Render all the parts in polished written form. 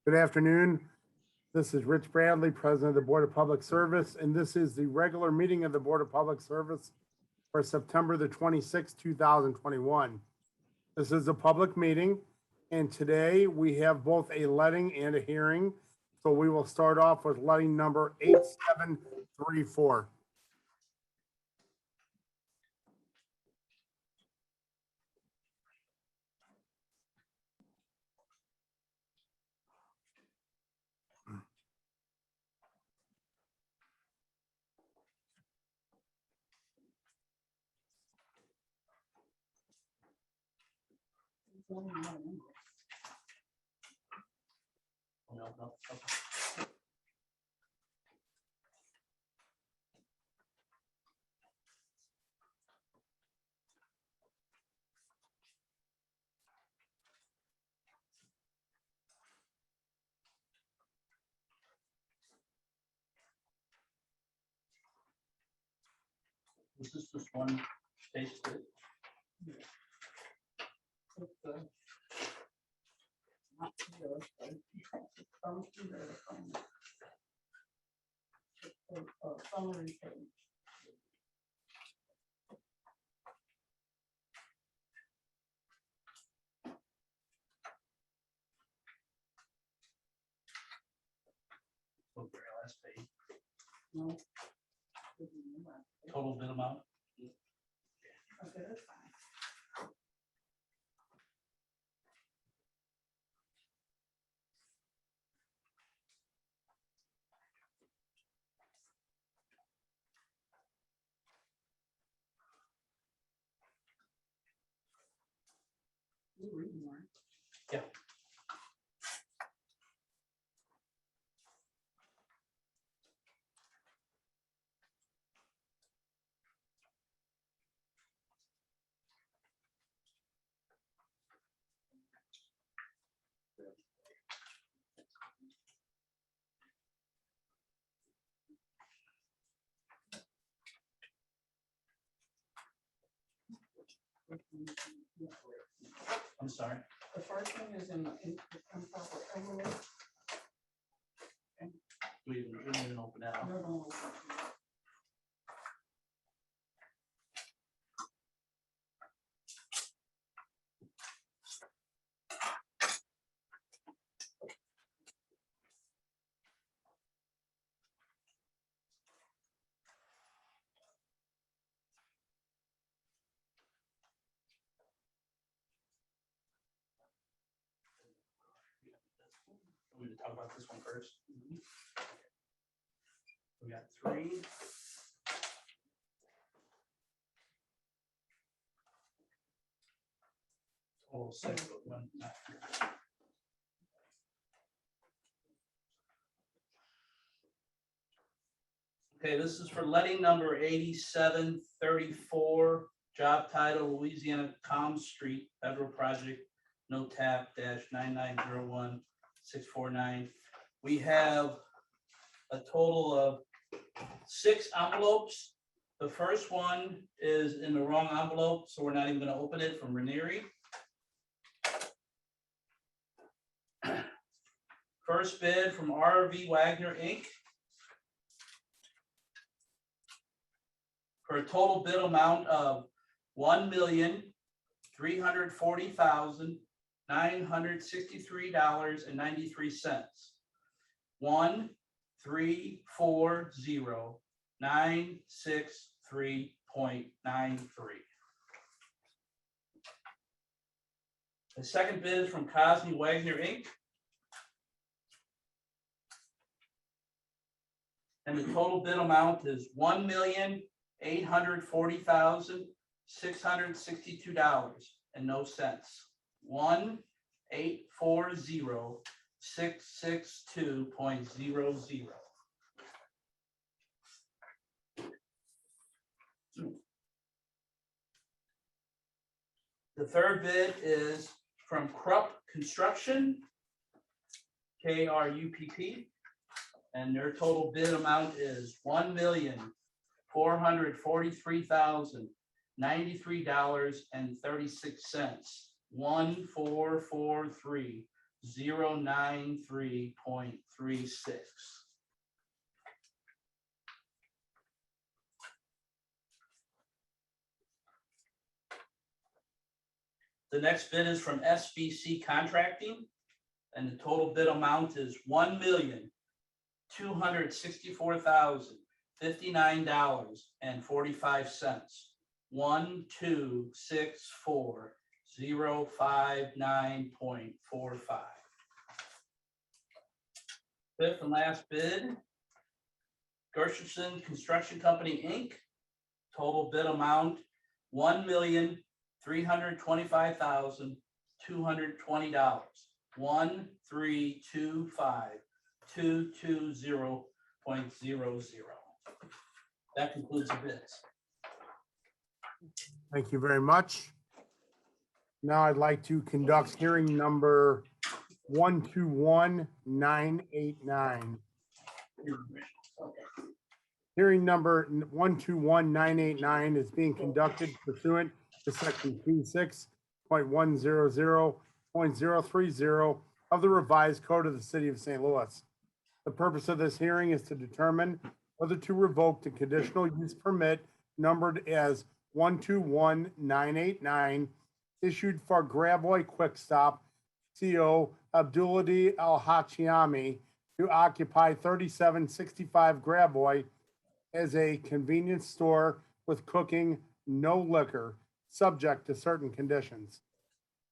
Good afternoon. This is Rich Bradley, President of the Board of Public Service, and this is the regular meeting of the Board of Public Service for September the 26th, 2021. This is a public meeting, and today we have both a letting and a hearing. So we will start off with letting number 8734. This is just one basically. Okay, last page. No. Total bid amount. Okay, that's fine. You read more. Yeah. I'm sorry. The first one is in improper overlay. We didn't even open that up. No, no, We need to talk about this one first. We got three. Total six, but one not here. Okay, this is for letting number 8734, job title Louisiana Comm Street Federal Project, no tap dash 9901649. We have a total of 6 envelopes. The first one is in the wrong envelope, so we're not even going to open it, from Ranieri. First bid from RV Wagner Inc. for a total bid amount of $1,340,963.93. 1,340,963.93. The second bid is from Cosme Wagner Inc. And the total bid amount is $1,840,662 and no cents. 1,840,662.00. The third bid is from Krupp Construction, KRUPP, and their total bid amount is $1,443,093.36. 1,443,093. 093.36. The next bid is from SBC Contracting, and the total bid amount is $1,264,059.45. 1264059.45. Fifth and last bid, Gershenson Construction Company, Inc. Total bid amount, $1,325,220. 1325220.00. That concludes the bids. Thank you very much. Now I'd like to conduct hearing number 121989. Hearing number 121989 is being conducted pursuant to section 26.100.030 of the revised code of the city of St. Louis. The purpose of this hearing is to determine whether to revoke the conditional use permit numbered as 121989 issued for Gravoy Quick Stop, CO Abduladi Al Hachiyami, to occupy 3765 Gravoy as a convenience store with cooking, no liquor, subject to certain conditions.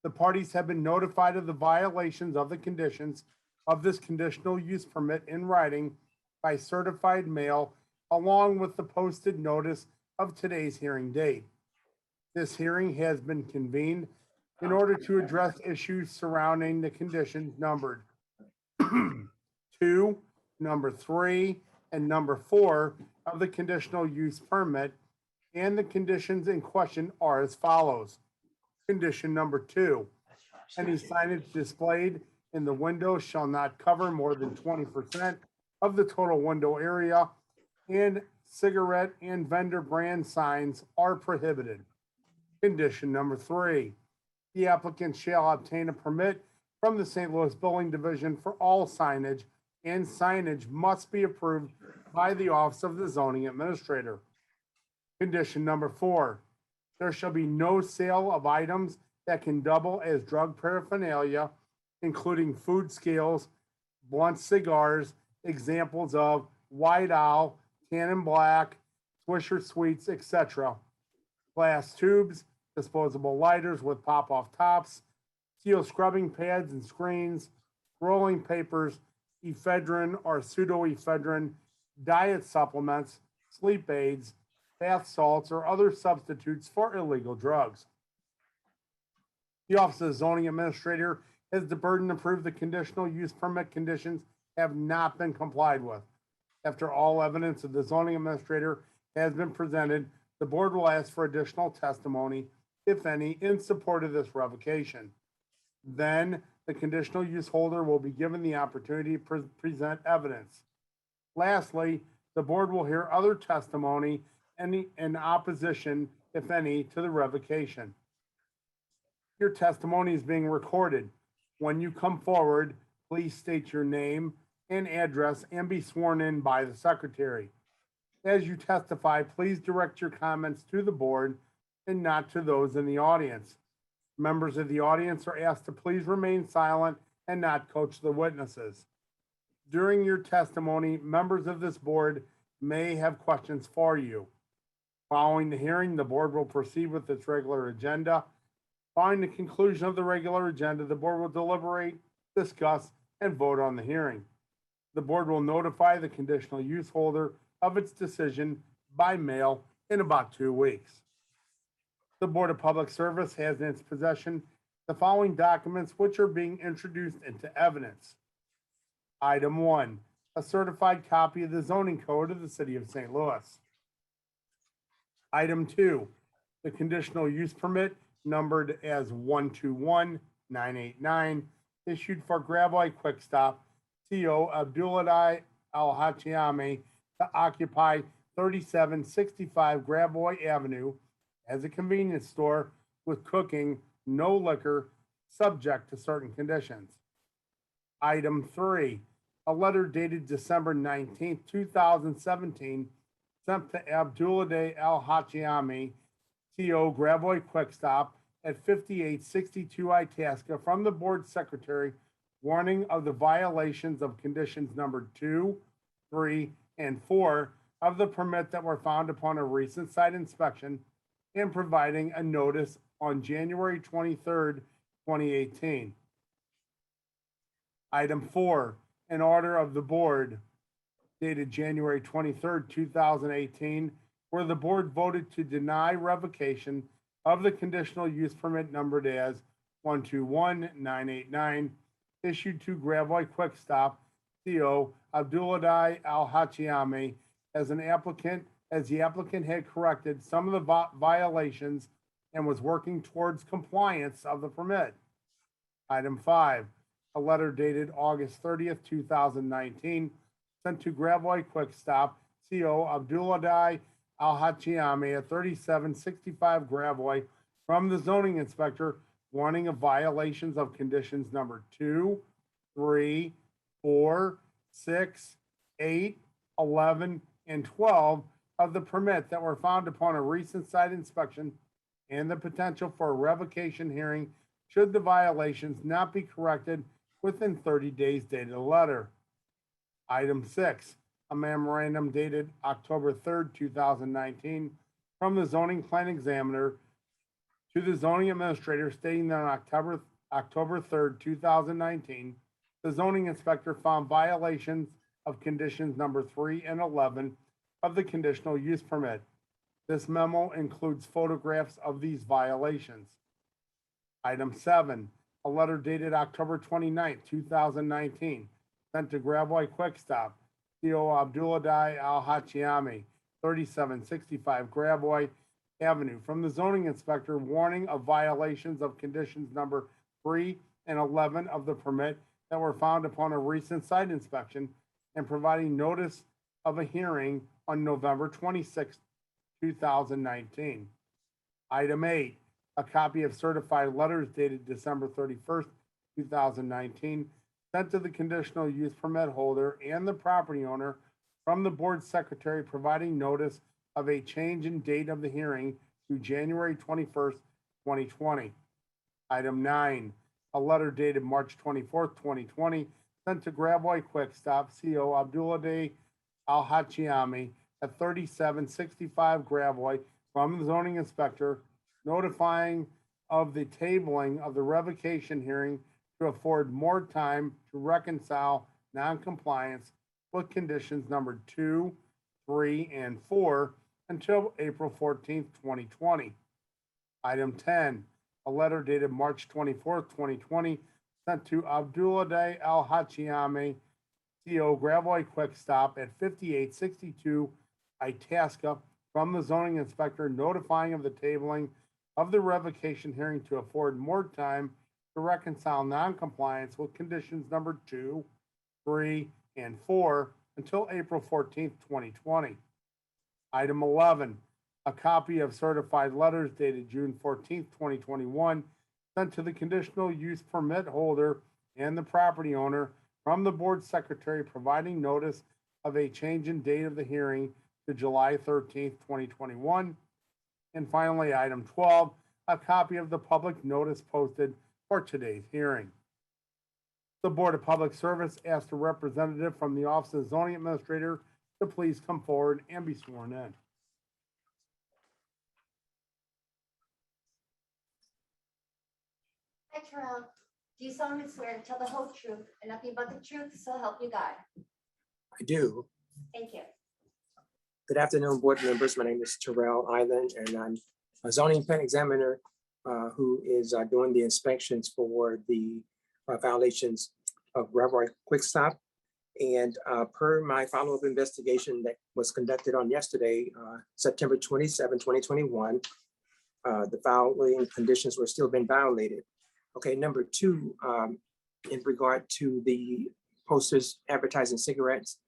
The parties have been notified of the violations of the conditions of this conditional use permit in writing by certified mail, along with the posted notice of today's hearing date. This hearing has been convened in order to address issues surrounding the conditions numbered 2, number 3, and number 4 of the conditional use permit, and the conditions in question are as follows. Condition number 2, any signage displayed in the window shall not cover more than 20% of the total window area, and cigarette and vendor brand signs are prohibited. Condition number 3, the applicant shall obtain a permit from the St. Louis Building Division for all signage, and signage must be approved by the Office of the Zoning Administrator. Condition number 4, there shall be no sale of items that can double as drug paraphernalia, including food scales, blunt cigars, examples of White Owl, Cannon Black, Swisher Sweets, etc., glass tubes, disposable lighters with pop-off tops, steel scrubbing pads and screens, rolling papers, ephedrine or pseudoephedrine, diet supplements, sleep aids, bath salts, or other substitutes for illegal drugs. The Office of the Zoning Administrator has the burden to prove the conditional use permit conditions have not been complied with. After all evidence of the zoning administrator has been presented, the board will ask for additional testimony, if any, in support of this revocation. Then the conditional use holder will be given the opportunity to present evidence. Lastly, the board will hear other testimony in opposition, if any, to the revocation. Your testimony is being recorded. When you come forward, please state your name and address and be sworn in by the secretary. As you testify, please direct your comments to the board and not to those in the audience. Members of the audience are asked to please remain silent and not coach the witnesses. During your testimony, members of this board may have questions for you. Following the hearing, the board will proceed with its regular agenda. Following the conclusion of the regular agenda, the board will deliberate, discuss, and vote on the hearing. The board will notify the conditional use holder of its decision by mail in about 2 weeks. The Board of Public Service has in its possession the following documents which are being introduced into evidence. Item 1, a certified copy of the zoning code of the city of St. Louis. Item 2, the conditional use permit numbered as 121989 issued for Gravoy Quick Stop, CO Abduladi Al Hachiyami, to occupy 3765 Gravoy Avenue as a convenience store with cooking, no liquor, subject to certain conditions. Item 3, a letter dated December 19th, 2017, sent to Abdullah Al Hachiyami, CO Gravoy Quick Stop at 5862 Itasca from the board secretary, warning of the violations of conditions number 2, 3, and 4 of the permit that were found upon a recent site inspection, and providing a notice on January 23rd, 2018. Item 4, an order of the board dated January 23rd, 2018, where the board voted to deny revocation of the conditional use permit numbered as 121989, issued to Gravoy Quick Stop, CO Abdullah Al Hachiyami, as the applicant had corrected some of the violations and was working towards compliance of the permit. Item 5, a letter dated August 30th, 2019, sent to Gravoy Quick Stop, CO Abdullah Al Hachiyami at 3765 Gravoy from the zoning inspector, warning of violations of conditions number 2, 3, 4, 6, 8, 11, and 12 of the permit that were found upon a recent site inspection, and the potential for a revocation hearing should the violations not be corrected within 30 days dated a letter. Item 6, a memorandum dated October 3rd, 2019, from the zoning plan examiner to the zoning administrator stating that on October 3rd, 2019, the zoning inspector found violations of conditions number 3 and 11 of the conditional use permit. This memo includes photographs of these violations. Item 7, a letter dated October 29th, 2019, sent to Gravoy Quick Stop, CO Abdullah Al Hachiyami, 3765 Gravoy Avenue, from the zoning inspector, warning of violations of conditions number 3 and 11 of the permit that were found upon a recent site inspection, and providing notice of a hearing on November 26, 2019. Item 8, a copy of certified letters dated December 31st, 2019, sent to the conditional use permit holder and the property owner from the board secretary, providing notice of a change in date of the hearing to January 21st, 2020. Item 9, a letter dated March 24th, 2020, sent to Gravoy Quick Stop, CO Abdullah Al Hachiyami at 3765 Gravoy from the zoning inspector, notifying of the tabling of the revocation hearing to afford more time to reconcile noncompliance with conditions number 2, 3, and 4 until April 14th, 2020. Item 10, a letter dated March 24th, 2020, sent to Abdullah Al Hachiyami, CO Gravoy Quick Stop at 5862 Itasca from the zoning inspector, notifying of the tabling of the revocation hearing to afford more time to reconcile noncompliance with conditions number 2, 3, and 4 until April 14th, 2020. Item 11, a copy of certified letters dated June 14th, 2021, sent to the conditional use permit holder and the property owner from the board secretary, providing notice of a change in date of the hearing to July 13th, 2021. And finally, item 12, a copy of the public notice posted for today's hearing. The Board of Public Service asked a representative from the Office of Zoning Administrator to please come forward and be sworn in. Hi, Terrell. Do you solemnly swear to tell the whole truth and nothing but the truth, so help you God? I do. Thank you. Good afternoon, board members. My name is Terrell Island, and I'm a zoning plan examiner who is doing the inspections for the violations of Gravoy Quick Stop. And per my follow-up investigation that was conducted on yesterday, September 27, 2021, the following conditions were still being violated. Okay, number 2, in regard to the posters advertising cigarettes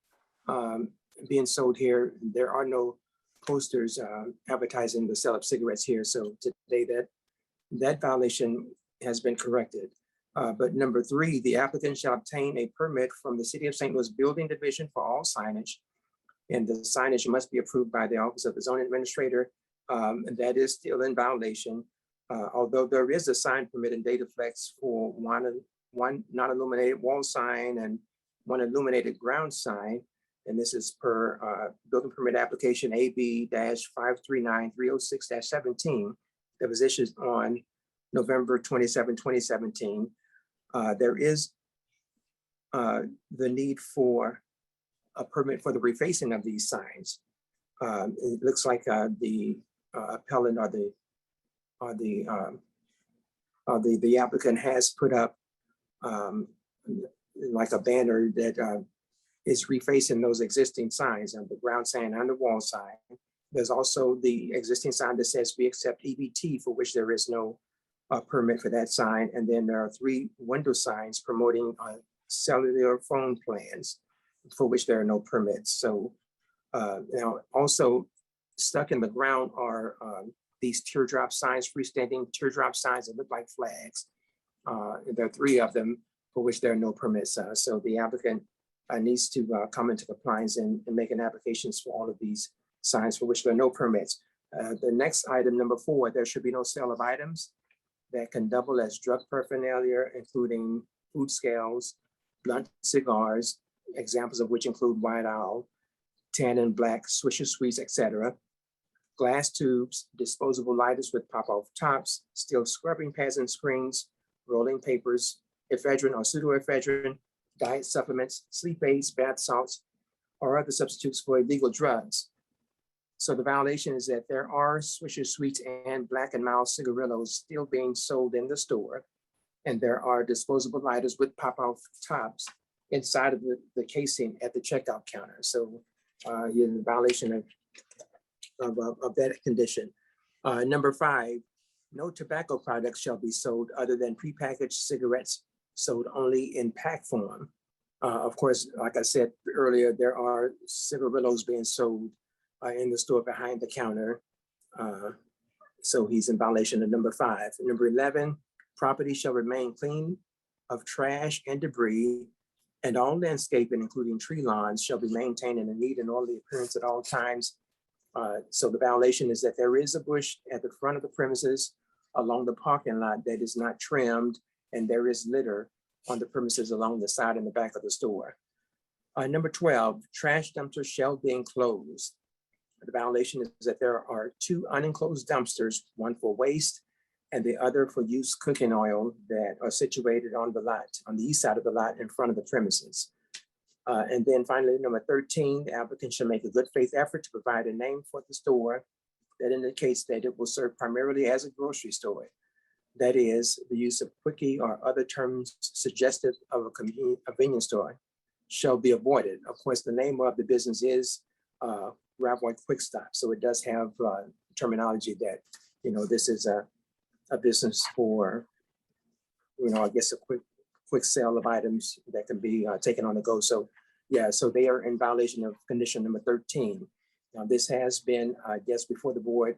being sold here, there are no posters advertising the sale of cigarettes here. So today that violation has been corrected. But number 3, the applicant shall obtain a permit from the City of St. Louis Building Division for all signage. And the signage must be approved by the Office of the Zoning Administrator. And that is still in violation. Although there is a sign permit in Dataflex for one non-illuminated wall sign and one illuminated ground sign. And this is per building permit application AB-539306-17 that was issued on November 27, 2017. There is the need for a permit for the refacing of these signs. It looks like the appellant or the applicant has put up like a banner that is refacing those existing signs on the ground sign and the wall sign. There's also the existing sign that says we accept EBT, for which there is no permit for that sign. And then there are 3 window signs promoting cellular phone plans, for which there are no permits. So now also stuck in the ground are these teardrop signs, freestanding teardrop signs that look like flags. There are 3 of them for which there are no permits. So the applicant needs to come into compliance and make an applications for all of these signs for which there are no permits. The next item, number 4, there should be no sale of items that can double as drug paraphernalia, including food scales, blunt cigars, examples of which include White Owl, tan and black, Swisher Sweets, etc. Glass tubes, disposable lighters with pop-off tops, steel scrubbing pads and screens, rolling papers, ephedrine or pseudoephedrine, diet supplements, sleep aids, bath salts, or other substitutes for illegal drugs. So the violation is that there are Swisher Sweets and Black and Mild cigarillos still being sold in the store. And there are disposable lighters with pop-off tops inside of the casing at the checkout counter. So you're in violation of that condition. Number 5, no tobacco products shall be sold other than prepackaged cigarettes sold only in pack form. Of course, like I said earlier, there are cigarillos being sold in the store behind the counter. So he's in violation of number 5. Number 11, property shall remain clean of trash and debris, and all landscaping, including tree lawns, shall be maintained in a neat and orderly appearance at all times. So the violation is that there is a bush at the front of the premises along the parking lot that is not trimmed, and there is litter on the premises along the side and the back of the store. Number 12, trash dumpsters shall be enclosed. The violation is that there are 2 unenclosed dumpsters, one for waste and the other for used cooking oil, that are situated on the lot, on the east side of the lot in front of the premises. And then finally, number 13, the applicant shall make a good faith effort to provide a name for the store that indicates that it will serve primarily as a grocery store. That is, the use of quickie or other terms suggestive of a convenience store shall be avoided. Of course, the name of the business is Ravoy Quick Stop. So it does have terminology that, this is a business for, I guess a quick sale of items that can be taken on the go. So yeah, so they are in violation of condition number 13. Now this has been, I guess, before the board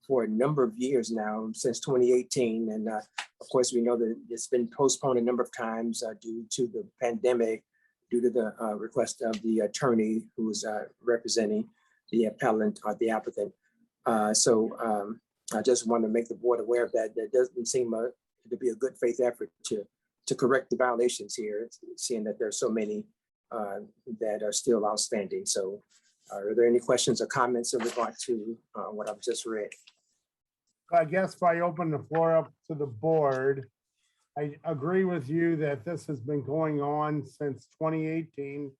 for a number of years now, since 2018. And of course, we know that it's been postponed a number of times due to the pandemic, due to the request of the attorney who is representing the appellant or the applicant. So I just want to make the board aware of that. There doesn't seem to be a good faith effort to correct the violations here, seeing that there's so many that are still outstanding. So are there any questions or comments in regard to what I've just read? I guess if I open the floor up to the board, I agree with you that this has been going on since 2018,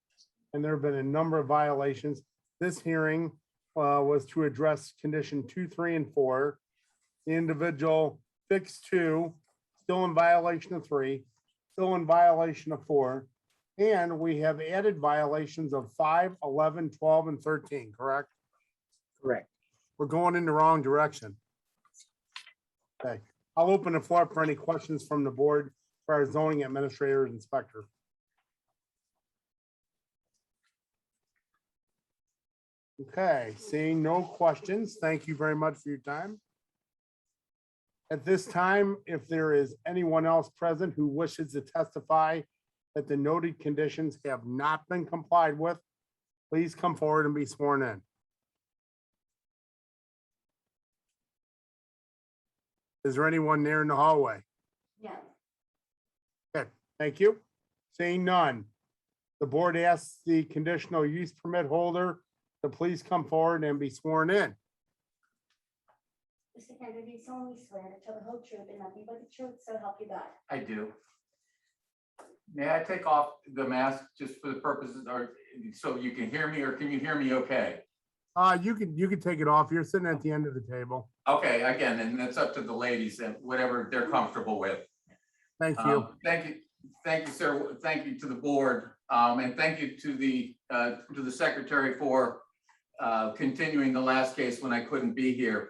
and there have been a number of violations. This hearing was to address condition 2, 3, and 4. The individual fixed 2, still in violation of 3, still in violation of 4. And we have added violations of 5, 11, 12, and 13, correct? Correct. We're going in the wrong direction. Okay, I'll open the floor up for any questions from the board for our zoning administrator and inspector. Okay, seeing no questions, thank you very much for your time. At this time, if there is anyone else present who wishes to testify that the noted conditions have not been complied with, please come forward and be sworn in. Is there anyone there in the hallway? No. Okay, thank you. Seeing none. The board asks the conditional use permit holder to please come forward and be sworn in. Mr. Kennedy, do you solemnly swear to tell the whole truth and nothing but the truth, so help you God? I do. May I take off the mask just for the purposes, or so you can hear me, or can you hear me okay? You can take it off. You're sitting at the end of the table. Okay, again, and that's up to the ladies and whatever they're comfortable with. Thank you. Thank you, sir. Thank you to the board, and thank you to the secretary for continuing the last case when I couldn't be here.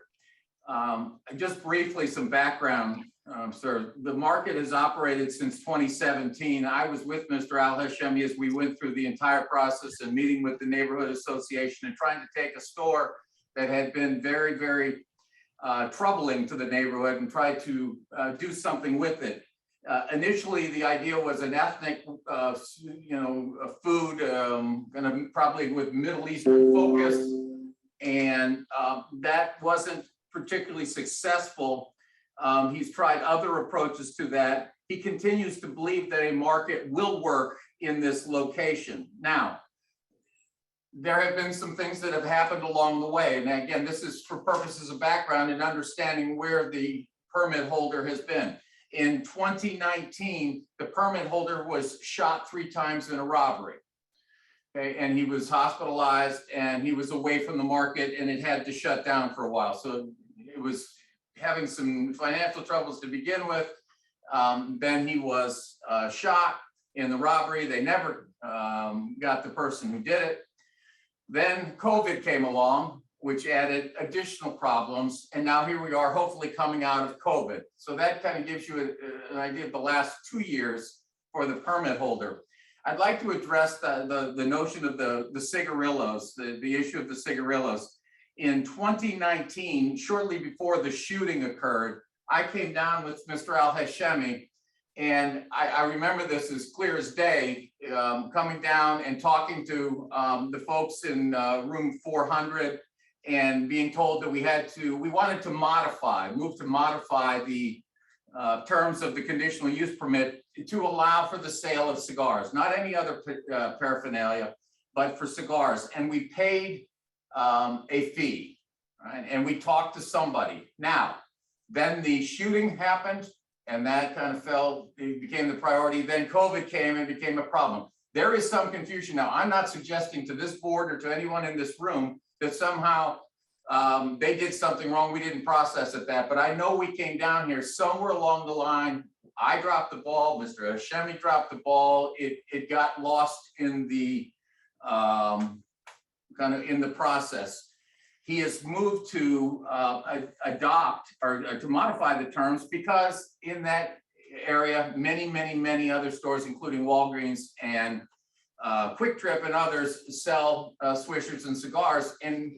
Just briefly, some background, sir. The market has operated since 2017. I was with Mr. Al-Hashemi as we went through the entire process and meeting with the neighborhood association and trying to take a store that had been very, very troubling to the neighborhood and try to do something with it. Initially, the idea was an ethnic, food, probably with Middle Eastern focus, and that wasn't particularly successful. He's tried other approaches to that. He continues to believe that a market will work in this location. Now, there have been some things that have happened along the way. And again, this is for purposes of background and understanding where the permit holder has been. In 2019, the permit holder was shot 3 times in a robbery. Okay, and he was hospitalized and he was away from the market and it had to shut down for a while. So it was having some financial troubles to begin with. Then he was shot in the robbery. They never got the person who did it. Then COVID came along, which added additional problems. And now here we are, hopefully coming out of COVID. So that kind of gives you an idea of the last 2 years for the permit holder. I'd like to address the notion of the cigarillos, the issue of the cigarillos. In 2019, shortly before the shooting occurred, I came down with Mr. Al-Hashemi, and I remember this as clear as day, coming down and talking to the folks in room 400 and being told that we wanted to move to modify the terms of the conditional use permit to allow for the sale of cigars, not any other paraphernalia, but for cigars. And we paid a fee, right? And we talked to somebody. Now, then the shooting happened and that kind of it became the priority. Then COVID came and became a problem. There is some confusion now. I'm not suggesting to this board or to anyone in this room that somehow they did something wrong. We didn't process it that, but I know we came down here somewhere along the line. I dropped the ball, Mr. Hashemi dropped the ball. It got lost in the in the process. He has moved to adopt or to modify the terms because in that area, many other stores, including Walgreens and Quick Trip and others, sell swishers and cigars. And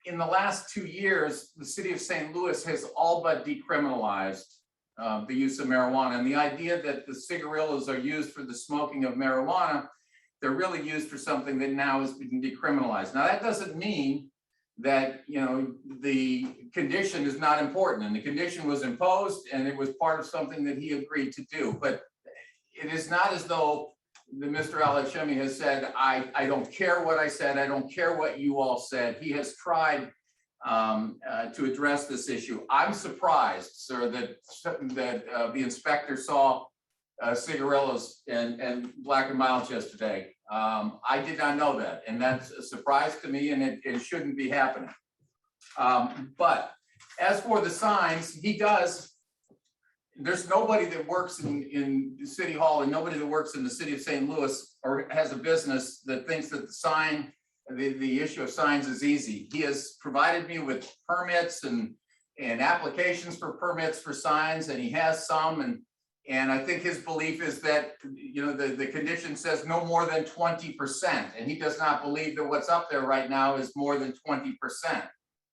in the last 2 years, the city of St. Louis has all but decriminalized the use of marijuana. And the idea that the cigarillos are used for the smoking of marijuana, they're really used for something that now has been decriminalized. Now, that doesn't mean that, the condition is not important, and the condition was imposed and it was part of something that he agreed to do. But it is not as though Mr. Al-Hashemi has said, I don't care what I said, I don't care what you all said. He has tried to address this issue. I'm surprised, sir, that the inspector saw cigarillos and Black and Milds yesterday. I did not know that, and that's a surprise to me, and it shouldn't be happening. But as for the signs, there's nobody that works in City Hall and nobody that works in the city of St. Louis or has a business that thinks that the issue of signs is easy. He has provided me with permits and applications for permits for signs, and he has some, and I think his belief is that, the condition says no more than 20%, and he does not believe that what's up there right now is more than 20%.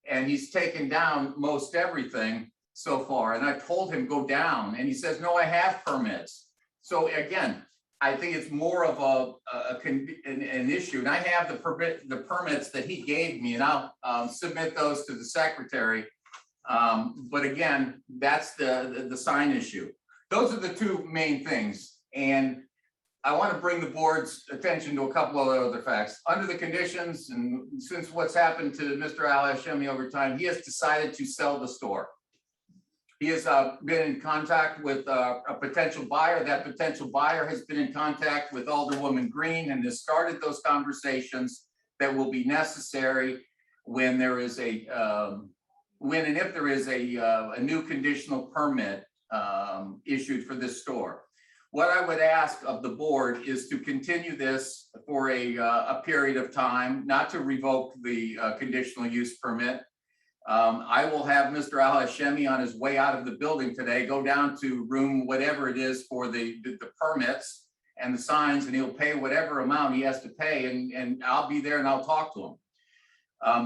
And he's taken down most everything. so far, and I told him go down, and he says, no, I have permits. So again, I think it's more of an issue, and I have the permits that he gave me, and I'll submit those to the secretary. But again, that's the sign issue. Those are the two main things, and I want to bring the board's attention to a couple of other facts. Under the conditions, and since what's happened to Mr. Al-Hashemi over time, he has decided to sell the store. He has been in contact with a potential buyer. That potential buyer has been in contact with Alderwoman Green and has started those conversations that will be necessary when there is when and if there is a new conditional permit issued for this store. What I would ask of the board is to continue this for a period of time, not to revoke the conditional use permit. I will have Mr. Al-Hashemi on his way out of the building today, go down to room whatever it is for the permits and the signs, and he'll pay whatever amount he has to pay, and I'll be there and I'll talk to him.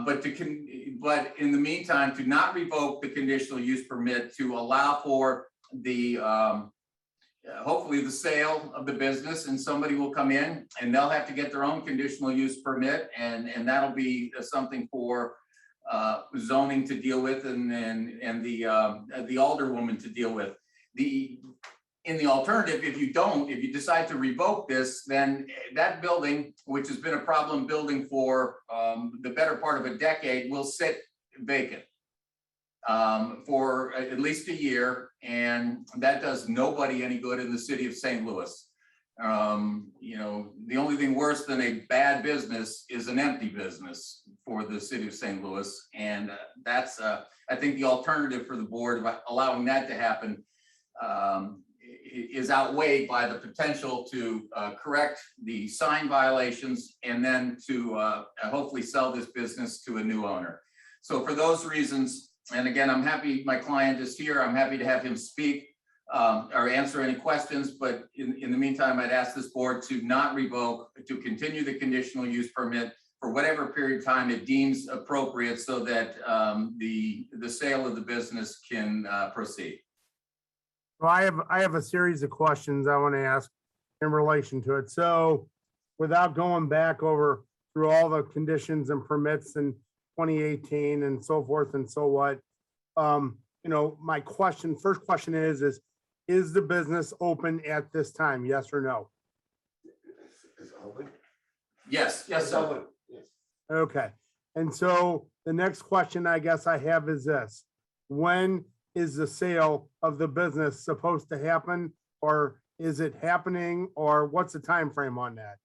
But in the meantime, to not revoke the conditional use permit, to allow for the hopefully the sale of the business, and somebody will come in and they'll have to get their own conditional use permit, and that'll be something for zoning to deal with, and the alderwoman to deal with. In the alternative, if you decide to revoke this, then that building, which has been a problem building for the better part of a decade, will sit vacant for at least a year, and that does nobody any good in the city of St. Louis. You know, the only thing worse than a bad business is an empty business for the city of St. Louis, and that's I think the alternative for the board of allowing that to happen is outweighed by the potential to correct the sign violations, and then to hopefully sell this business to a new owner. So for those reasons, and again, I'm happy my client is here, I'm happy to have him speak or answer any questions, but in the meantime, I'd ask this board to not revoke, to continue the conditional use permit for whatever period of time it deems appropriate, so that the sale of the business can proceed. Well, I have a series of questions I want to ask in relation to it. So without going back over through all the conditions and permits in 2018 and so forth and so what, you know, my first question is the business open at this time? Yes or no? It's open. Yes, It's sir. open. Yes. Okay. And so the next question I guess I have is this: when is the sale of the business supposed to happen, or is it happening, or what's the time frame on that?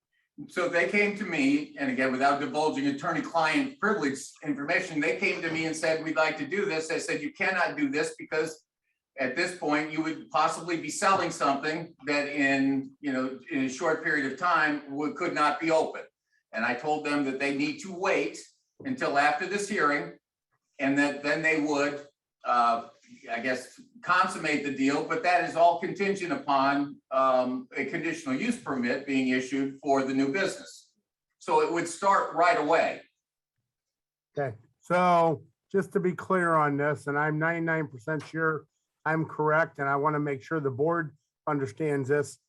So they came to me, and again, without divulging attorney-client privilege information, they came to me and said, we'd like to do this. I said, you cannot do this because at this point you would possibly be selling something that in a short period of time could not be open. And I told them that they need to wait until after this hearing, and that then they would, I guess, consummate the deal, but that is all contingent upon a conditional use permit being issued for the new business. So it would start right away. Okay, so just to be clear on this, and I'm 99% sure I'm correct, and I want to make sure the board understands this.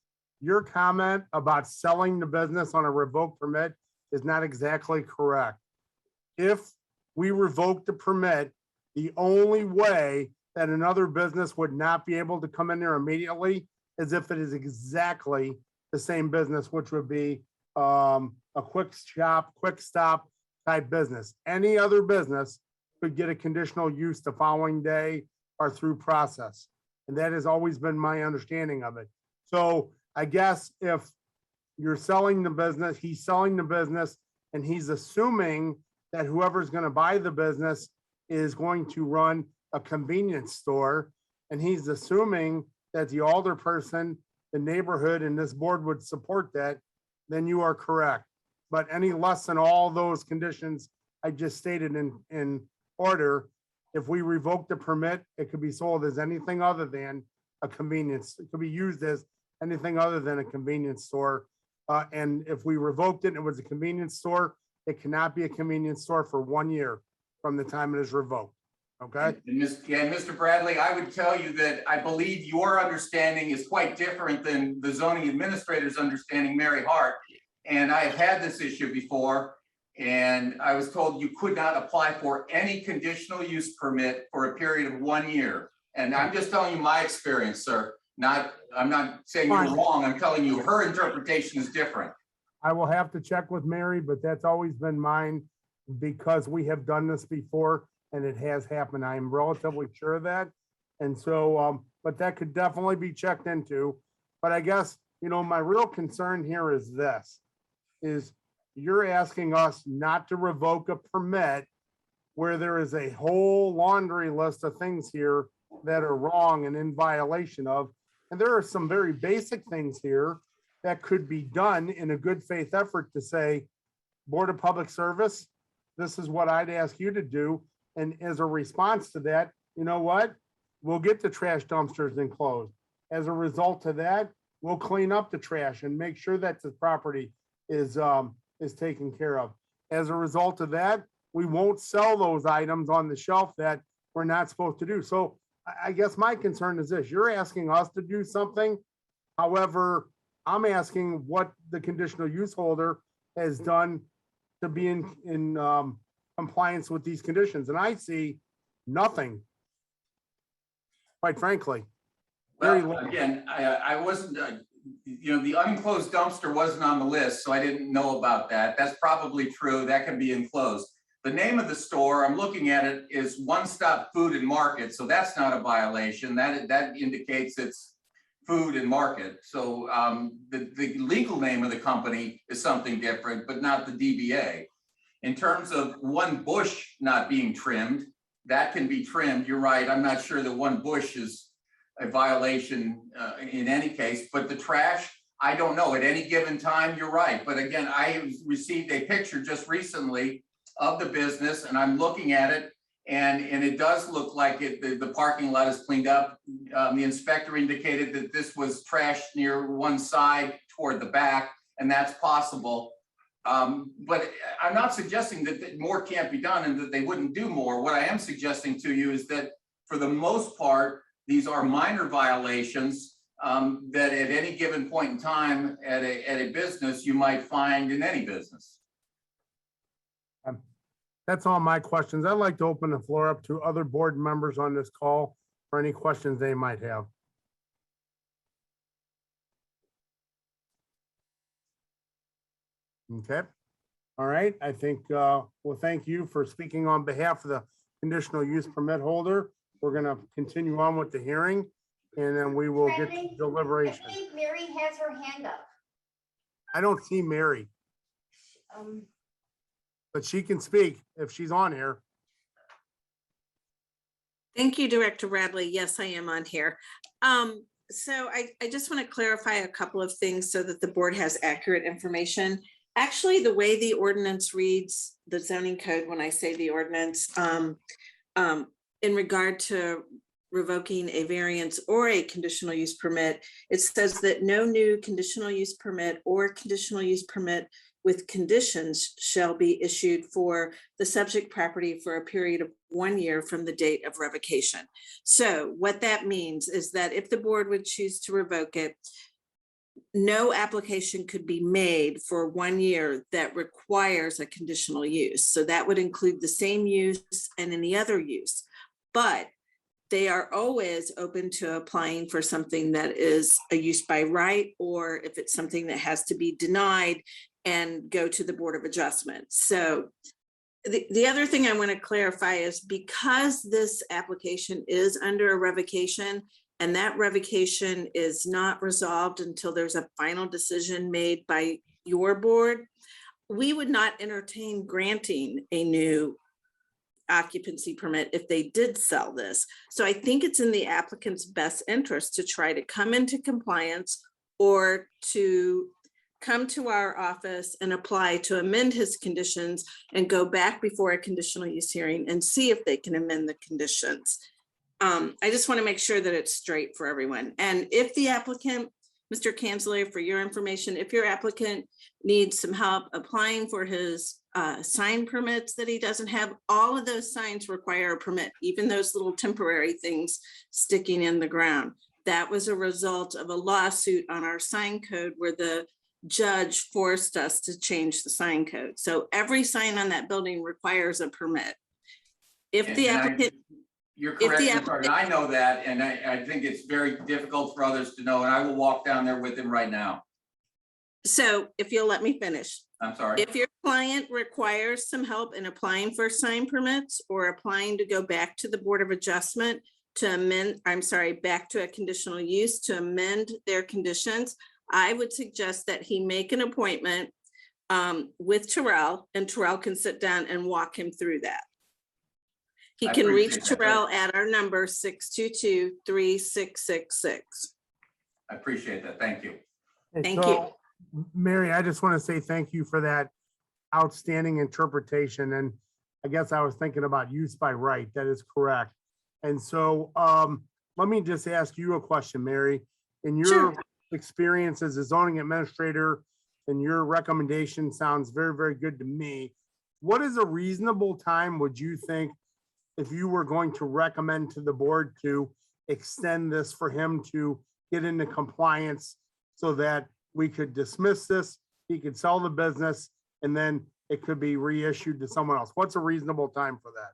Your comment about selling the business on a revoked permit is not exactly correct. If we revoke the permit, the only way that another business would not be able to come in there immediately is if it is exactly the same business, which would be a quick shop, quick stop type business. Any other business could get a conditional use the following day or through process. And that has always been my understanding of it. So I guess if you're selling the business, he's selling the business, and he's assuming that whoever's going to buy the business is going to run a convenience store, and he's assuming that the alder person, the neighborhood, and this board would support that, then you are correct. But any less than all those conditions I just stated in order, if we revoke the permit, it could be sold as anything other than a convenience. It could be used as anything other than a convenience store. And if we revoked it and it was a convenience store, it cannot be a convenience store for 1 year from the time it is revoked. Okay? And Mr. Bradley, I would tell you that I believe your understanding is quite different than the zoning administrator's understanding, Mary Hart. And I have had this issue before, and I was told you could not apply for any conditional use permit for a period of 1 year. And I'm just telling you my experience, sir. I'm not saying you're Fine. wrong. I'm telling you her interpretation is different. I will have to check with Mary, but that's always been mine because we have done this before and it has happened. I am relatively sure of that. And so, but that could definitely be checked into. But I guess, my real concern here is this, is you're asking us not to revoke a permit where there is a whole laundry list of things here that are wrong and in violation of. And there are some very basic things here that could be done in a good faith effort to say, Board of Public Service, this is what I'd ask you to do. And as a response to that, you know what? We'll get the trash dumpsters enclosed. As a result of that, we'll clean up the trash and make sure that the property is taken care of. As a result of that, we won't sell those items on the shelf that we're not supposed to do. So I guess my concern is this, you're asking us to do something. However, I'm asking what the conditional use holder has done to be in compliance with these conditions. And I see nothing, quite frankly. Very Well, little. again, I wasn't, the unenclosed dumpster wasn't on the list, so I didn't know about that. That's probably true. That can be enclosed. The name of the store, I'm looking at it, is One Stop Food and Market, so that's not a violation. That indicates it's food and market. So the legal name of the company is something different, but not the DBA. In terms of one bush not being trimmed, that can be trimmed. You're right. I'm not sure that one bush is a violation in any case, but the trash, I don't know. At any given time, you're right. But again, I received a picture just recently of the business and I'm looking at it and it does look like the parking lot is cleaned up. The inspector indicated that this was trash near one side toward the back, and that's possible. But I'm not suggesting that more can't be done and that they wouldn't do more. What I am suggesting to you is that for the most part, these are minor violations that at any given point in time at a business, you might find in any business. That's all my questions. I'd like to open the floor up to other board members on this call for any questions they might have. Okay. All right. I think, well, thank you for speaking on behalf of the conditional use permit holder. We're going to continue on with the hearing and then we will get to Bradley, deliberation. I think Mary has her hand up. I don't see Mary, but she can speak if she's on here. Thank you, Director Bradley. Yes, I am on here. So I just want to clarify a couple of things so that the board has accurate information. Actually, the way the ordinance reads, the zoning code, when I say the ordinance, in regard to revoking a variance or a conditional use permit, it says that no new conditional use permit or conditional use permit with conditions shall be issued for the subject property for a period of 1 year from the date of revocation. So what that means is that if the board would choose to revoke it, no application could be made for 1 year that requires a conditional use. So that would include the same use and any other use, but they are always open to applying for something that is a use by right, or if it's something that has to be denied and go to the Board of Adjustment. So the other thing I want to clarify is because this application is under a revocation and that revocation is not resolved until there's a final decision made by your board, we would not entertain granting a new occupancy permit if they did sell this. So I think it's in the applicant's best interest to try to come into compliance or to come to our office and apply to amend his conditions and go back before a conditional use hearing and see if they can amend the conditions. I just want to make sure that it's straight for everyone. And if the applicant Mr. Kanzler, for your information, if your applicant needs some help applying for his sign permits that he doesn't have, all of those signs require a permit, even those little temporary things sticking in the ground. That was a result of a lawsuit on our sign code where the judge forced us to change the sign code. So every sign on that building requires a permit. If the And I- applicant, You're if the correct, Ms. applicant- Harden. I know that, and I think it's very difficult for others to know, and I will walk down there with him right now. so if you'll let me finish. I'm sorry. If your client requires some help in applying for sign permits or applying to go back to the Board of Adjustment to amend, I'm sorry, back to a conditional use to amend their conditions, I would suggest that he make an appointment with Terrell, and Terrell can sit down and walk him through that. He I can reach appreciate that. Terrell at our number 622-3666. I appreciate that. Thank you. And Thank so, Mary, I just want to say thank you for that outstanding interpretation. And I guess I was thinking about use by right. That is correct. And so let me just ask you a question, Mary. In your Sure. experience as a zoning administrator, and your recommendation sounds very, very good to me. What is a reasonable time, would you think, if you were going to recommend to the board to extend this for him to get into compliance so that we could dismiss this, he could sell the business, and then it could be reissued to someone else? What's a reasonable time for that?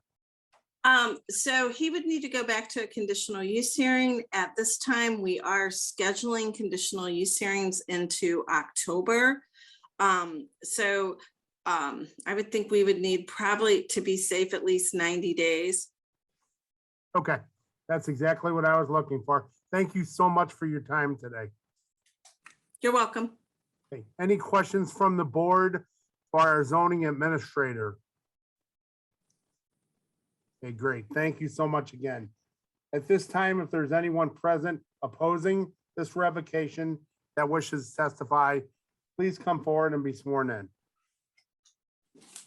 So he would need to go back to a conditional use hearing. At this time, we are scheduling conditional use hearings into October. I would think we would need probably, to be safe, at least 90 days. Okay, that's exactly what I was looking for. Thank you so much for your time today. You're welcome. Okay, any questions from the board for our zoning administrator? Okay, great. Thank you so much again. At this time, if there's anyone present opposing this revocation that wishes to testify, please come forward and be sworn in.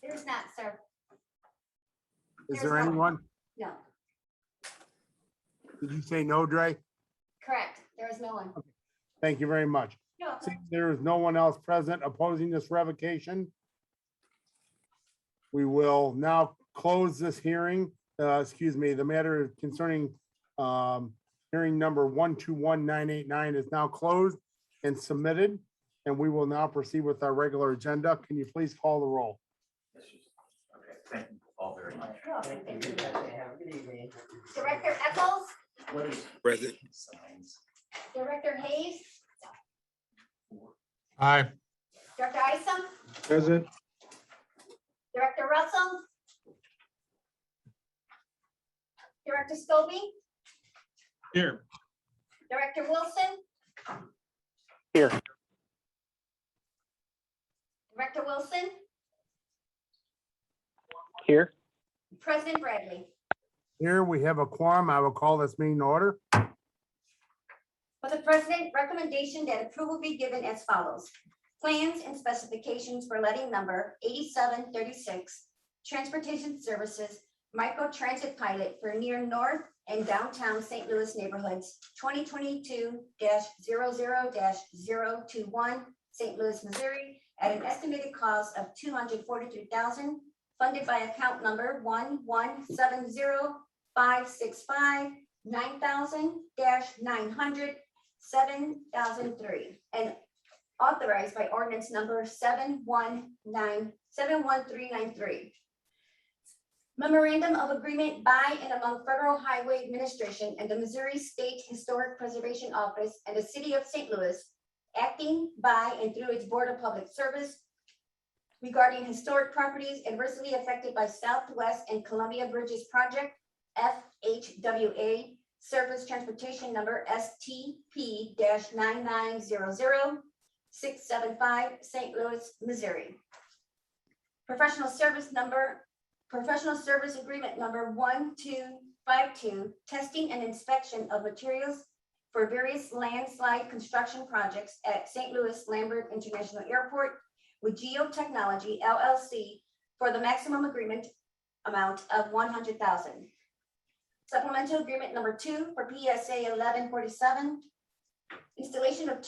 There's not, sir. Is There's there no- anyone? No, Did you say no, Dre? correct. There is no one. Thank you very much. You're welcome. Since there is no one else present opposing this revocation, we will now close this hearing. Excuse me, the matter concerning hearing number 121989 is now closed and submitted, and we will now proceed with our regular agenda. Can you please call the roll? Okay, thank you all very much. You're welcome. Thank you. Director Eccles, Present. Director Hayes, Aye. Director Isom, Present. Director Russell, Director Scobie, Here. Director Wilson. Here. Director Wilson, Here. President Bradley. Here we have a quorum. I will call this meeting to order. For the president, recommendation that approval be given as follows. Plans and specifications for letting number 8736, Transportation Services, Micro Transit Pilot for near North and downtown St. Louis neighborhoods, 2022-00-021, St. Louis, Missouri, at an estimated cost of $243,000, funded by account number 11709,900-900-7003, and authorized by ordinance number 71393. Memorandum of agreement by and among Federal Highway Administration and the Missouri State Historic Preservation Office and the City of St. Louis, acting by and through its Board of Public Service regarding historic properties adversely affected by Southwest and Columbia Bridges Project, FHWA, Surface Transportation Number STP-9900-675, St. Louis, Missouri. Professional Service Agreement Number 1252, testing and inspection of materials for various landslide construction projects at St. Louis Lambert International Airport with Geotechnology LLC for the maximum agreement amount of $100,000. Supplemental Agreement Number 2 for PSA 1147, Installation of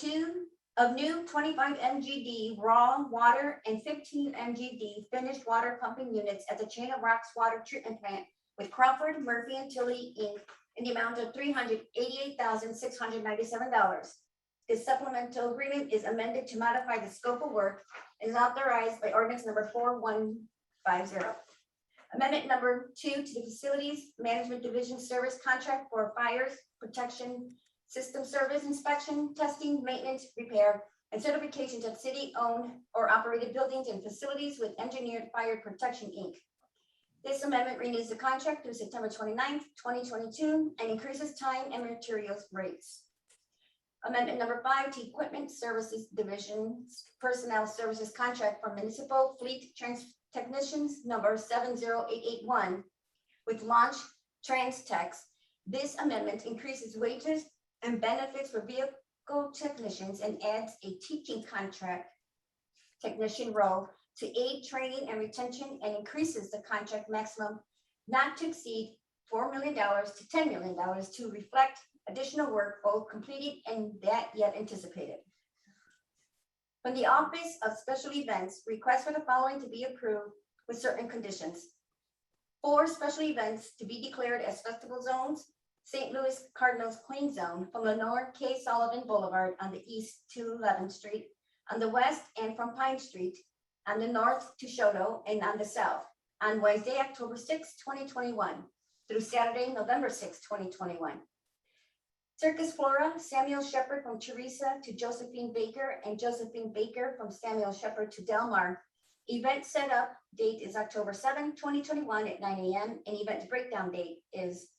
new 25 MGD raw water and 15 MGD finished water pumping units at the Chain of Rocks Water Treatment Plant with Crawford, Murphy and Tilly Inc. in the amount of $388,697. This supplemental agreement is amended to modify the scope of work and is authorized by ordinance number 4150. Amendment number 2 to the Facilities Management Division Service Contract for Fires Protection System Service Inspection, Testing, Maintenance, Repair, and Certifications of city-owned or operated buildings and facilities with Engineered Fire Protection, Inc. This amendment renews the contract through September 29th, 2022, and increases time and materials rates. Amendment number 5 to Equipment Services Division's Personnel Services Contract for Municipal Fleet Technicians number 70881 with Launch Transtex. This amendment increases wages and benefits for vehicle technicians and adds a teaching contract technician role to aid training and retention and increases the contract maximum not to exceed $4 million to $10 million to reflect additional work both completed and that yet anticipated. From the Office of Special Events, request for the following to be approved with certain conditions. 4 special events to be declared as festival zones: St. Louis Cardinals Queen Zone from Lenore K. Sullivan Boulevard on the east to 11th Street, on the west and from Pine Street, on the north to Shoto, and on the south, on Wednesday, October 6, 2021, through Saturday, November 6, 2021. Circus Flora, Samuel Shepherd from Teresa to Josephine Baker, and Josephine Baker from Samuel Shepherd to Delmar. Event setup date is October 7, 2021 at 9 a.m. and event breakdown date is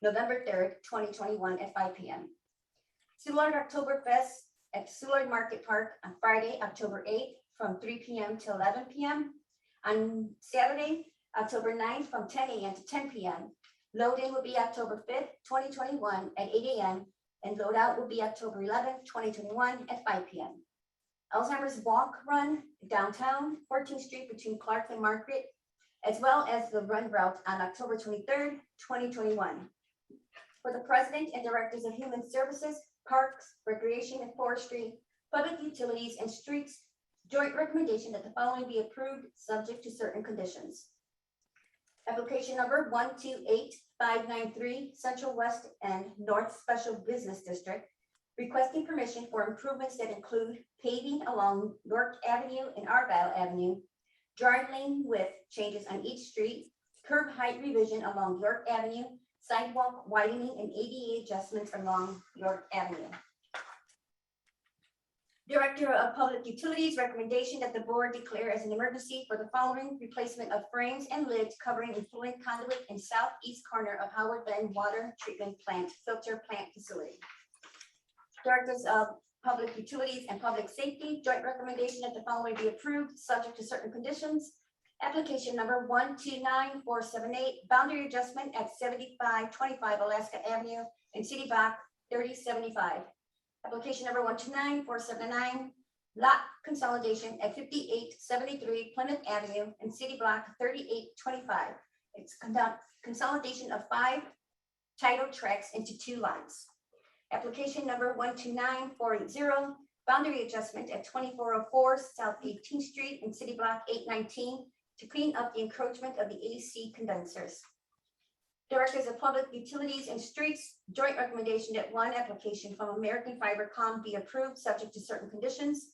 November 3rd, 2021 at 5 p.m. Soulard Oktoberfest at Soulard Market Park on Friday, October 8th from 3 p.m. to 11 p.m. On Saturday, October 9th from 10 a.m. to 10 p.m. Load-in will be October 5th, 2021 at 8 a.m. and load-out will be October 11th, 2021 at 5 p.m. Alzheimer's Walk Run downtown, 14th Street between Clark and Margaret, as well as the run route on October 23rd, 2021. For the President and Directors of Human Services, Parks, Recreation and Forestry, Public Utilities and Streets, joint recommendation that the following be approved, subject to certain conditions. Application number 128593, Central West and North Special Business District, requesting permission for improvements that include paving along York Avenue and Argyle Avenue, dry lane width changes on each street, curb height revision along York Avenue, sidewalk widening and ADA adjustments along York Avenue. Director of Public Utilities recommendation that the board declare as an emergency for the following: replacement of frames and lids covering influent conduit in southeast corner of Howard Bend Water Treatment Plant filter plant facility. Directors of Public Utilities and Public Safety joint recommendation that the following be approved, subject to certain conditions. Application number 129478, boundary adjustment at 7525 Alaska Avenue in City Block 3075. Application number 129479, lot consolidation at 5873 Plymouth Avenue in City Block 3825. It's consolidation of 5 title tracks into 2 lots. Application number 129480, boundary adjustment at 2404 South 18th Street in City Block 819 to clean up the encroachment of the AC condensers. Directors of Public Utilities and Streets joint recommendation that 1 application from American Fibercom be approved, subject to certain conditions.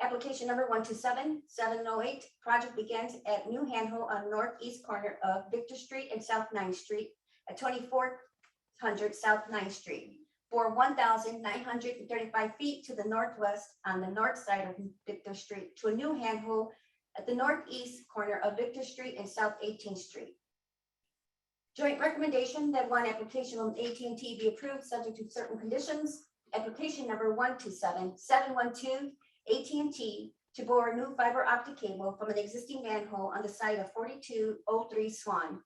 Application number 127708, project begins at new handhole on northeast corner of Victor Street and South 9th Street at 2400 South 9th Street for 1,935 feet to the northwest on the north side of Victor Street to a new handhole at the northeast corner of Victor Street and South 18th Street. Joint recommendation that 1 application from AT&T be approved, subject to certain conditions. Application number 127712, AT&T to bore a new fiber optic cable from an existing manhole on the site of 4203 Swan.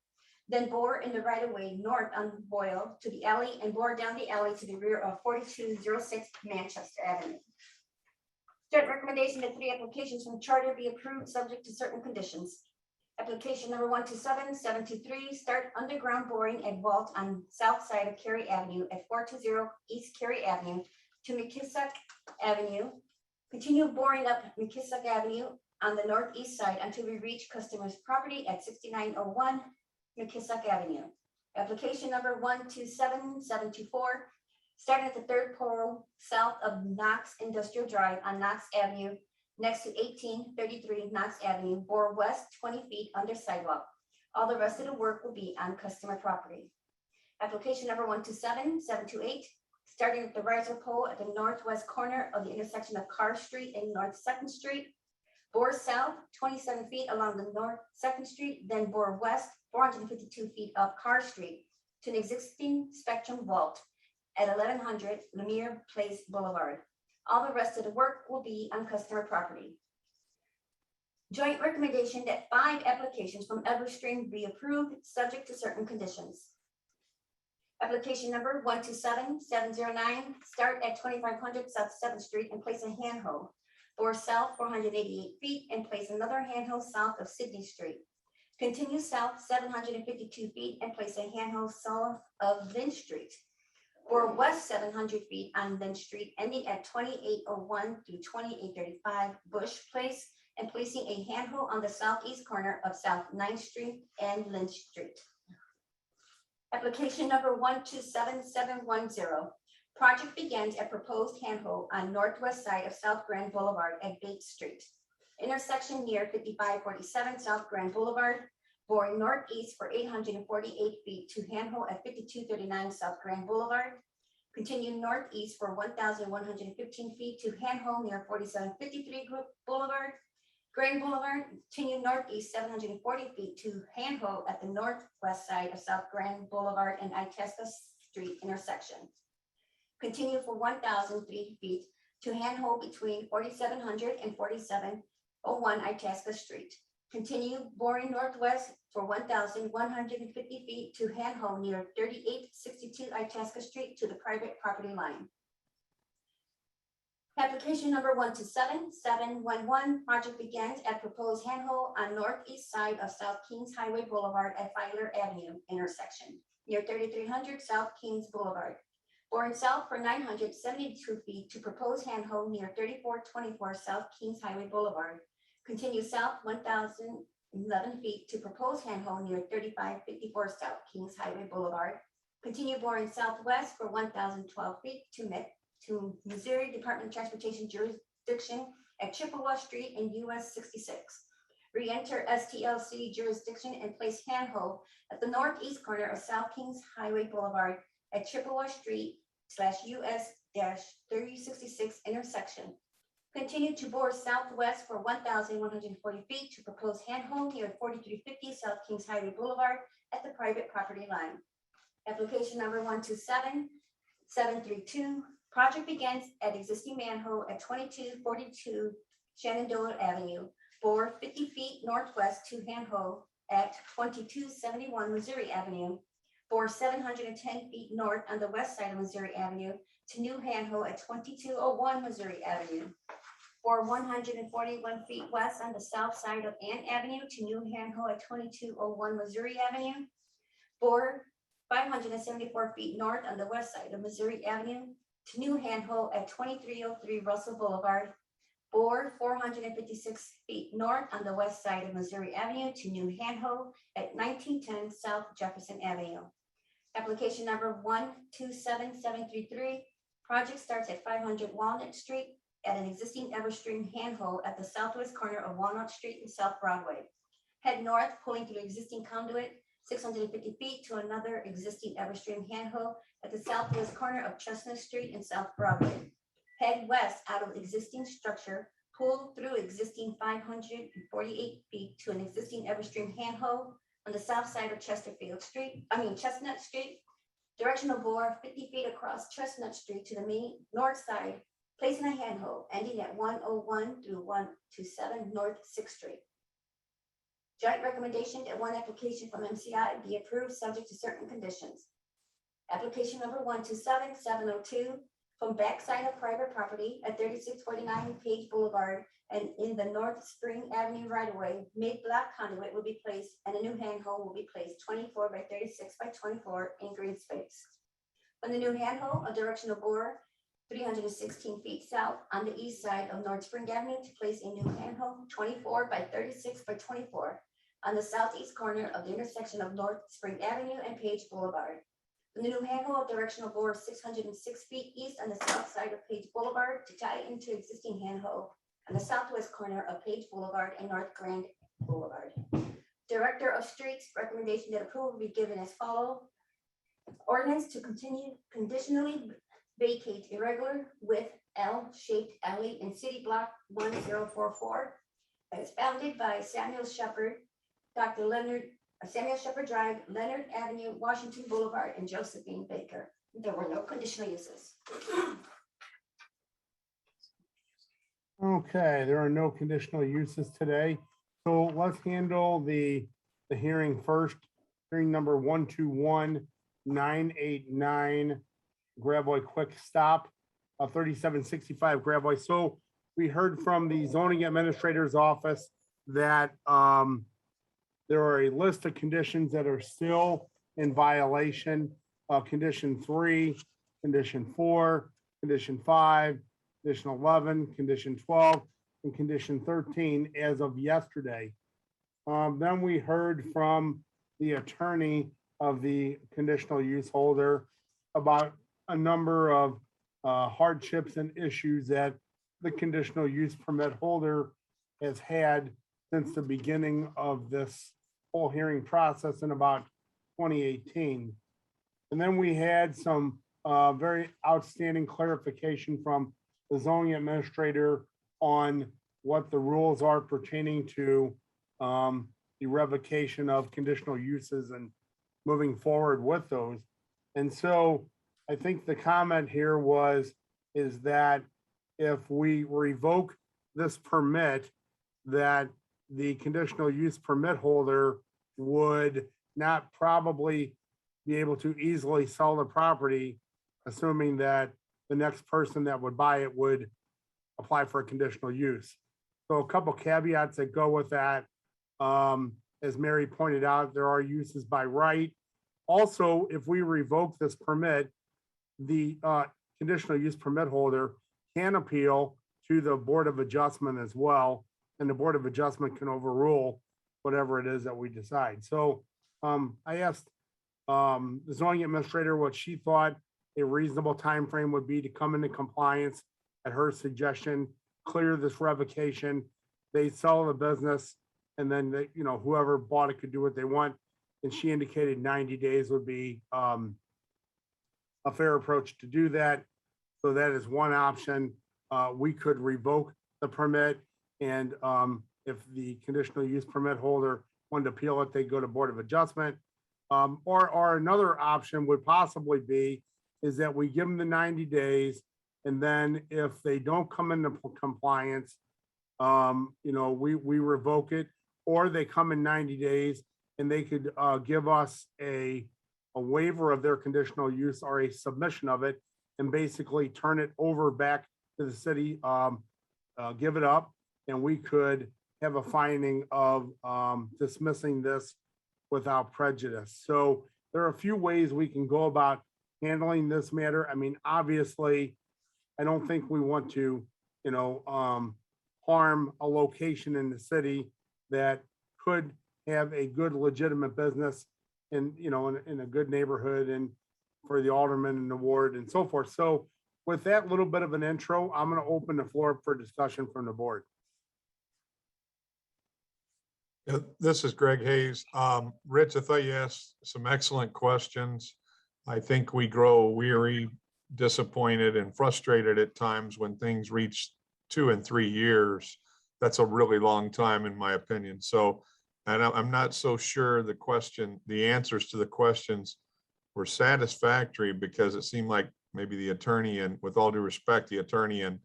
Then bore in the right of way north on Boyle to the alley and bore down the alley to the rear of 4206 Manchester Avenue. Joint recommendation that 3 applications from Charter be approved, subject to certain conditions. Application number 127723, start underground boring at vault on south side of Cary Avenue at 420 East Cary Avenue to McKissack Avenue. Continue boring up McKissack Avenue on the northeast side until we reach customer's property at 6901 McKissack Avenue. Application number 127724, starting at the third pole south of Knox Industrial Drive on Knox Avenue, next to 1833 Knox Avenue, bore west 20 feet under sidewalk. All the rest of the work will be on customer property. Application number 127728, starting at the riser pole at the northwest corner of the intersection of Carr Street and North Second Street. Bore south 27 feet along the North Second Street, then bore west 452 feet up Carr Street to an existing Spectrum vault at 1100 Lemire Place Boulevard. All the rest of the work will be on customer property. Joint recommendation that 5 applications from Everstream be approved, subject to certain conditions. Application number 127709, start at 2500 South 7th Street and place a handhold. Bore south 488 feet and place another handhold south of Sydney Street. Continue south 752 feet and place a handhold south of Lynch Street. Bore west 700 feet on Lynch Street, ending at 2801 through 2835 Bush Place, and placing a handhold on the southeast corner of South 9th Street and Lynch Street. Application number 127710. Project begins at proposed handhold on northwest side of South Grand Boulevard at Bates Street. Intersection near 5547 South Grand Boulevard, boring northeast for 848 feet to handhold at 5239 South Grand Boulevard. Continue northeast for 1,115 feet to handhold near 4753 Boulevard. Grand Boulevard, continue northeast 740 feet to handhold at the northwest side of South Grand Boulevard and Itasca Street intersection. Continue for 1,003 feet to handhold between 4700 and 4701 Itasca Street. Continue boring northwest for 1,150 feet to handhold near 3862 Itasca Street to the private property line. Application number 127711, project begins at proposed handhold on northeast side of South Kings Highway Boulevard at Filer Avenue intersection near 3300 South Kings Boulevard. Boring south for 972 feet to proposed handhold near 3424 South Kings Highway Boulevard. Continue south 1,011 feet to proposed handhold near 3554 South Kings Highway Boulevard. Continue boring southwest for 1,012 feet to Missouri Department of Transportation jurisdiction at Chippewa Street and US 66. Re-enter STLC jurisdiction and place handhold at the northeast corner of South Kings Highway Boulevard at Chippewa Street /US-3066 intersection. Continue to bore southwest for 1,140 feet to propose handhold near 4350 South Kings Highway Boulevard at the private property line. Application number 127732. Project begins at existing manhole at 2242 Shenandoah Avenue. Bore 50 feet northwest to handhold at 2271 Missouri Avenue. Bore 710 feet north on the west side of Missouri Avenue to new handhold at 2201 Missouri Avenue. Bore 141 feet west on the south side of Ann Avenue to new handhold at 2201 Missouri Avenue. Bore 574 feet north on the west side of Missouri Avenue to new handhold at 2303 Russell Boulevard. Bore 456 feet north on the west side of Missouri Avenue to new handhold at 1910 South Jefferson Avenue. Application number 127733. Project starts at 500 Walnut Street at an existing Everstream handhold at the southwest corner of Walnut Street and South Broadway. Head north, pulling through existing conduit 650 feet to another existing Everstream handhold at the southwest corner of Chestnut Street and South Broadway. Head west out of existing structure, pull through existing 548 feet to an existing Everstream handhold on the south side of Chestnut Street. Directional bore 50 feet across Chestnut Street to the main north side, placing a handhold ending at 101 through 127 North 6th Street. Joint recommendation that 1 application from MCI be approved subject to certain conditions. Application number 127702 from backside of private property at 3649 Page Boulevard and in the North Spring Avenue right-of-way, mid-block conduit will be placed and a new handhold will be placed 24 by 36 by 24 in green space. On the new handhold, a directional bore 316 feet south on the east side of North Spring Avenue to place a new manhole 24 by 36 by 24 on the southeast corner of the intersection of North Spring Avenue and Page Boulevard. The new manhole of directional bore of 606 feet east on the south side of Page Boulevard to tie into existing manhole on the southwest corner of Page Boulevard and North Grand Boulevard. Director of Streets recommendation that approval be given as follow. Ordinance to continue conditionally vacate irregular with L-shaped alley in City Block 1044 as founded by Samuel Shepherd, Dr. Leonard, Samuel Shepherd Drive, Leonard Avenue, Washington Boulevard, and Josephine Baker. There were no conditional uses. Okay, there are no conditional uses today. So let's handle the hearing first. Hearing number 121989, Gravois Quick Stop, 3765 Gravois. So we heard from the zoning administrator's office that there are a list of conditions that are still in violation. Condition 3, condition 4, condition 5, condition 11, condition 12, and condition 13 as of yesterday. Then we heard from the attorney of the conditional use holder about a number of hardships and issues that the conditional use permit holder has had since the beginning of this whole hearing process in about 2018. And then we had some very outstanding clarification from the zoning administrator on what the rules are pertaining to the revocation of conditional uses and moving forward with those. And so I think the comment here is that if we revoke this permit, that the conditional use permit holder would not probably be able to easily sell the property, assuming that the next person that would buy it would apply for a conditional use. So a couple caveats that go with that. As Mary pointed out, there are uses by right. Also, if we revoke this permit, the conditional use permit holder can appeal to the Board of Adjustment as well, and the Board of Adjustment can overrule whatever it is that we decide. So I asked the zoning administrator what she thought a reasonable time frame would be to come into compliance at her suggestion, clear this revocation, they sell the business, and then they, whoever bought it could do what they want. And she indicated 90 days would be a fair approach to do that. So that is one option. We could revoke the permit, and if the conditional use permit holder wanted to appeal it, they go to Board of Adjustment. Or another option would possibly be is that we give them the 90 days, and then if they don't come into compliance, we revoke it, or they come in 90 days and they could give us a waiver of their conditional use or a submission of it, and basically turn it over back to the city, give it up, and we could have a finding of dismissing this without prejudice. So there are a few ways we can go about handling this matter. I mean, obviously, I don't think we want to, harm a location in the city that could have a good legitimate business in a good neighborhood and for the alderman and the ward and so forth. So with that little bit of an intro, I'm going to open the floor for discussion from the board. Yeah, this is Greg Hayes. Rich, I thought you asked some excellent questions. I think we grow weary, disappointed, and frustrated at times when things reach 2 and 3 years. That's a really long time, in my opinion. So, and I'm not so sure the answers to the questions were satisfactory, because it seemed like maybe the attorney, and with all due respect, the attorney and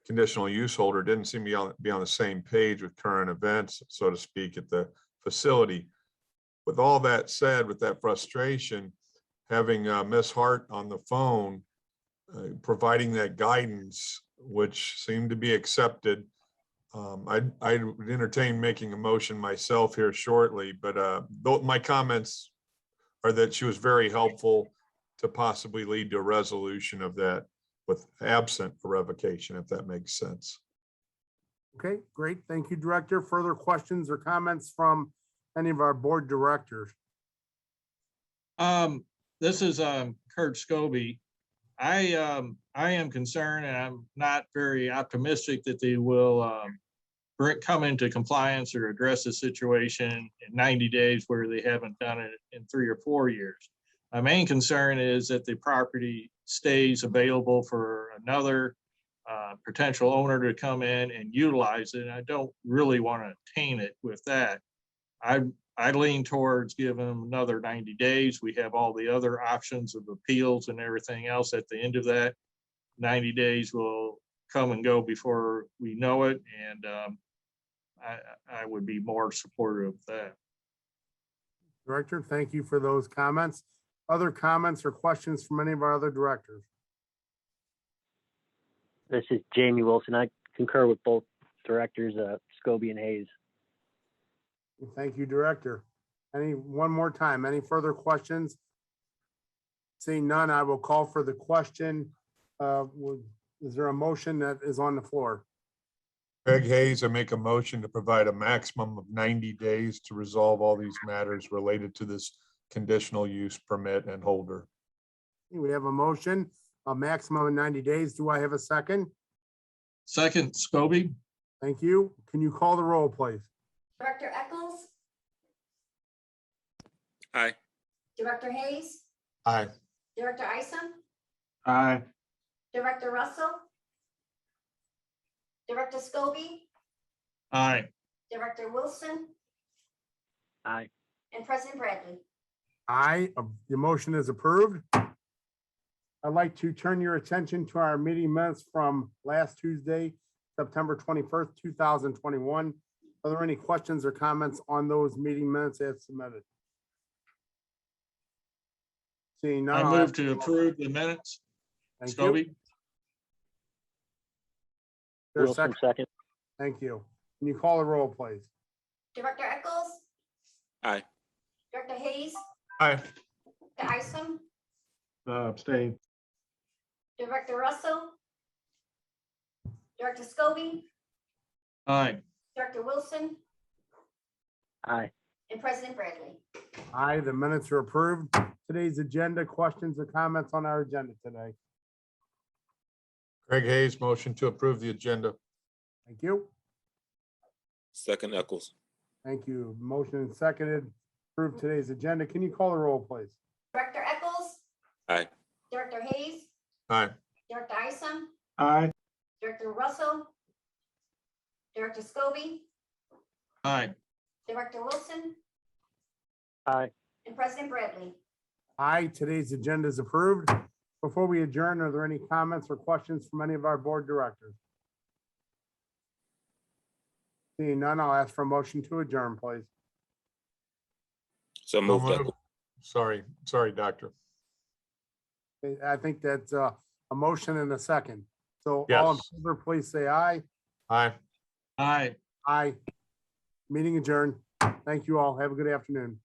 conditional use holder didn't seem to be on the same page with current events, so to speak, at the facility. With all that said, with that frustration, having Ms. Hart on the phone, providing that guidance, which seemed to be accepted, I would entertain making a motion myself here shortly, but my comments are that she was very helpful to possibly lead to a resolution of that with absent a revocation, if that makes sense. Okay, great. Thank you, Director. Further questions or comments from any of our board directors? This is Kurt Scobie. I am concerned, and I'm not very optimistic that they will come into compliance or address the situation in 90 days where they haven't done it in 3 or 4 years. My main concern is that the property stays available for another potential owner to come in and utilize it. And I don't really want to taint it with that. I lean towards giving them another 90 days. We have all the other options of appeals and everything else at the end of that. 90 days will come and go before we know it. And I would be more supportive of that. Director, thank you for those comments. Other comments or questions from any of our other directors? This is Jamie Wilson. I concur with both directors, Scobie and Hayes. Thank you, Director. One more time, any further questions? Seeing none, I will call for the question. Is there a motion that is on the floor? Greg Hayes, I make a motion to provide a maximum of 90 days to resolve all these matters related to this conditional use permit and holder. We have a motion, a maximum of 90 days. Do I have a second? Second, Scobie. Thank you. Can you call the roll, please? Director Eccles? Aye. Director Hayes? Aye. Director Isom? Aye. Director Russell? Director Scobie? Aye. Director Wilson? Aye. And President Bradley. Aye, the motion is approved. I'd like to turn your attention to our meeting minutes from last Tuesday, September 21st, 2021. Are there any questions or comments on those meeting minutes as submitted? Seeing none. I I'll move ask- to approve the minutes. Thank you. Scobie. There's a Wilson, second. second. Thank you. Can you call the roll, please? Director Eccles? Aye. Director Hayes? Aye. Director Isom? Abstain. Director Russell? Director Scobie? Aye. Director Wilson? Aye. And President Bradley. Aye, the minutes are approved. Today's agenda, questions or comments on our agenda today? Greg Hayes, motion to approve the agenda. Thank you. Second, Eccles. Thank you. Motion and seconded. Approve today's agenda. Can you call the roll, please? Director Eccles? Aye. Director Hayes? Aye. Director Isom? Aye. Director Russell? Director Scobie? Aye. Director Wilson? Aye. And President Bradley. Aye, today's agenda is approved. Before we adjourn, are there any comments or questions from any of our board directors? Seeing none, I'll ask for a motion to adjourn, please. So So moved. Sorry, Doctor. I think that's a motion and a second. So all in Yes. favor, please say aye. Aye. Aye. Aye. Meeting adjourned. Thank you all. Have a good afternoon.